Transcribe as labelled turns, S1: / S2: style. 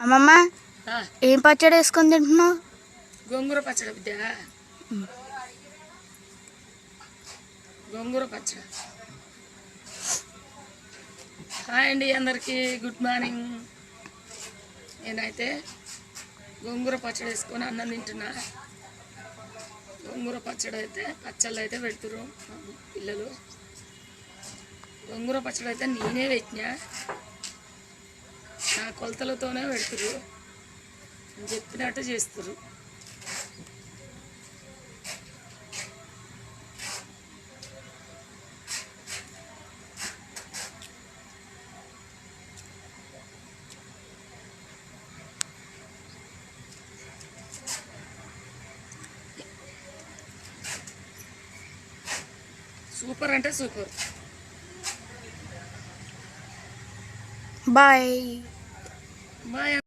S1: అమ్మమ్మ ఏం పచ్చడి వేసుకొని తింటున్నావు?
S2: గోంగూర పచ్చడి బిడ్డ. గోంగూర పచ్చడి. హాయ్ అండి అందరికీ, గుడ్ మార్నింగ్. నేనైతే గోంగూర పచ్చడి వేసుకొని అన్నం తింటున్నా. గోంగూర పచ్చడి అయితే పచ్చళ్ళు అయితే పెడుతురు పిల్లలు. గోంగూర పచ్చడి అయితే నేనే పెట్టినా, నా కొలతలతోనే పెడుతురు, చెప్పినట్టు చేస్తురు. సూపర్ అంటే సూపర్.
S1: Bye
S2: bye.